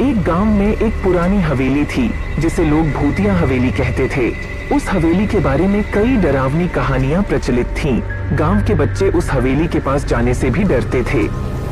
एक गांव में एक पुरानी हवेली थी जिसे लोग भूतिया हवेली कहते थे। उस हवेली के बारे में कई डरावनी कहानियां प्रचलित थीं। गांव के बच्चे उस हवेली के पास जाने से भी डरते थे।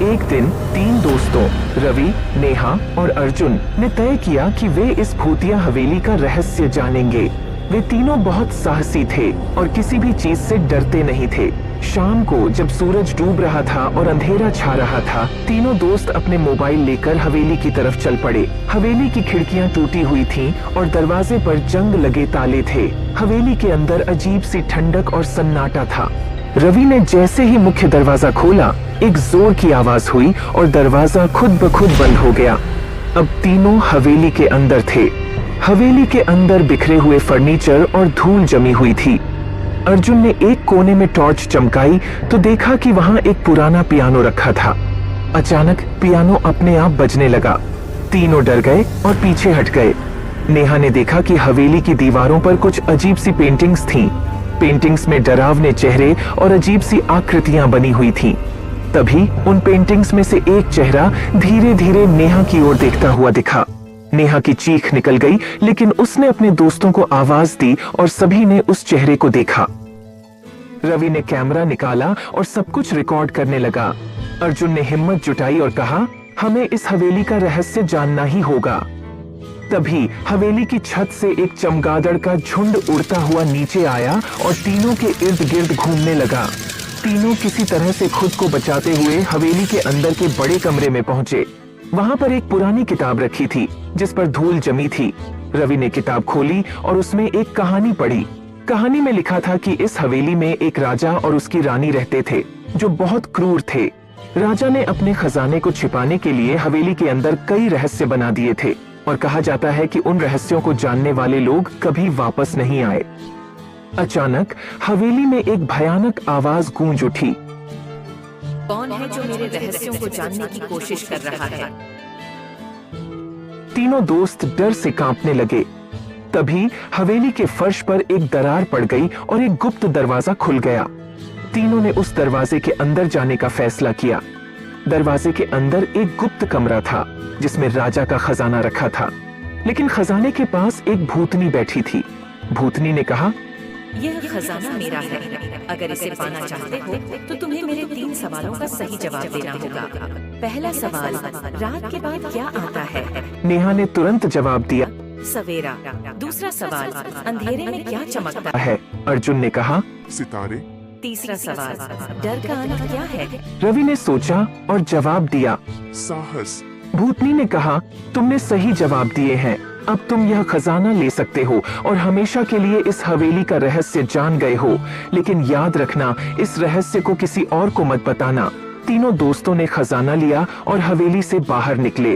एक दिन 3 दोस्तों रवि, नेहा और अर्जुन ने तय किया कि वे इस भूतिया हवेली का रहस्य जानेंगे। वे तीनों बहुत साहसी थे और किसी भी चीज से डरते नहीं थे। शाम को जब सूरज डूब रहा था और अंधेरा छा रहा था, तीनों दोस्त अपने मोबाइल लेकर हवेली की तरफ चल पड़े। हवेली की खिड़कियां टूटी हुई थीं और दरवाजे पर जंग लगे ताले थे। हवेली के अंदर अजीब सी ठंडक और सन्नाटा था। रवि ने जैसे ही मुख्य दरवाजा खोला, एक जोर की आवाज हुई और दरवाजा खुद ब खुद बंद हो गया। अब तीनों हवेली के अंदर थे। हवेली के अंदर बिखरे हुए फर्नीचर और धूल जमी हुई थी। अर्जुन ने एक कोने में टॉर्च चमकाई तो देखा कि वहां एक पुराना पियानो रखा था। अचानक पियानो अपने आप बजने लगा। तीनों डर गए और पीछे हट गए। नेहा ने देखा कि हवेली की दीवारों पर कुछ अजीब सी पेंटिंग्स थीं। पेंटिंग्स में डरावने चेहरे और अजीब सी आकृतियां बनी हुई थीं। तभी उन पेंटिंग्स में से एक चेहरा धीरे धीरे नेहा की ओर देखता हुआ दिखा। नेहा की चीख निकल गई, लेकिन उसने अपने दोस्तों को आवाज दी और सभी ने उस चेहरे को देखा। रवि ने कैमरा निकाला और सब कुछ रिकॉर्ड करने लगा। अर्जुन ने हिम्मत जुटाई और कहा, हमें इस हवेली का रहस्य जानना ही होगा। तभी हवेली की छत से एक चमगादड़ का झुंड उड़ता हुआ नीचे आया और तीनों के इर्द गिर्द घूमने लगा। तीनों किसी तरह से खुद को बचाते हुए हवेली के अंदर के बड़े कमरे में पहुंचे। वहां पर एक पुरानी किताब रखी थी जिस पर धूल जमी थी। रवि ने किताब खोली और उसमें एक कहानी पढ़ी। कहानी में लिखा था कि इस हवेली में एक राजा और उसकी रानी रहते थे जो बहुत क्रूर थे। राजा ने अपने खजाने को छिपाने के लिए हवेली के अंदर कई रहस्य बना दिए थे और कहा जाता है कि उन रहस्यों को जानने वाले लोग कभी वापस नहीं आए। अचानक हवेली में एक भयानक आवाज गूंज उठी। कौन है जो मेरे रहस्यों को जानने की कोशिश कर रहा है? तीनों दोस्त डर से कांपने लगे। तभी हवेली के फर्श पर एक दरार पड़ गई और एक गुप्त दरवाजा खुल गया। तीनों ने उस दरवाजे के अंदर जाने का फैसला किया। दरवाजे के अंदर एक गुप्त कमरा था जिसमें राजा का खजाना रखा था, लेकिन खजाने के पास एक भूतनी बैठी थी। भूतनी ने कहा, यह खजाना मेरा है। अगर इसे पाना चाहते हो तो तुम्हें मेरे 3 सवालों का सही जवाब देना होगा। पहला सवाल, रात के बाद क्या आता है? नेहा ने तुरंत जवाब दिया, सवेरा। दूसरा सवाल, अंधेरे में क्या चमकता है? अर्जुन ने कहा, सितारे। तीसरा सवाल, डर का अंत क्या है? रवि ने सोचा और जवाब दिया, साहस। भूतनी ने कहा, तुमने सही जवाब दिए हैं। अब तुम यह खजाना ले सकते हो और हमेशा के लिए इस हवेली का रहस्य जान गए हो। लेकिन याद रखना, इस रहस्य को किसी और को मत बताना। तीनों दोस्तों ने खजाना लिया और हवेली से बाहर निकले।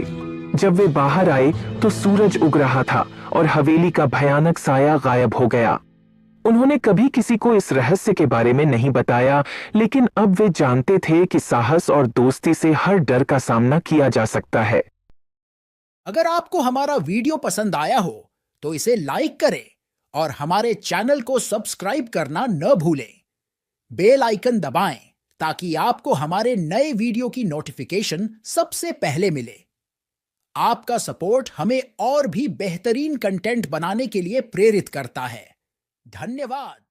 जब वे बाहर आए तो सूरज उग रहा था और हवेली का भयानक साया गायब हो गया। उन्होंने कभी किसी को इस रहस्य के बारे में नहीं बताया, लेकिन अब वे जानते थे कि साहस और दोस्ती से हर डर का सामना किया जा सकता है। अगर आपको हमारा वीडियो पसंद आया हो तो इसे लाइक करें और हमारे चैनल को सब्सक्राइब करना न भूलें। बेल आइकन दबाएं ताकि आपको हमारे नए वीडियो की नोटिफिकेशन सबसे पहले मिले। आपका सपोर्ट हमें और भी बेहतरीन कंटेंट बनाने के लिए प्रेरित करता है। धन्यवाद।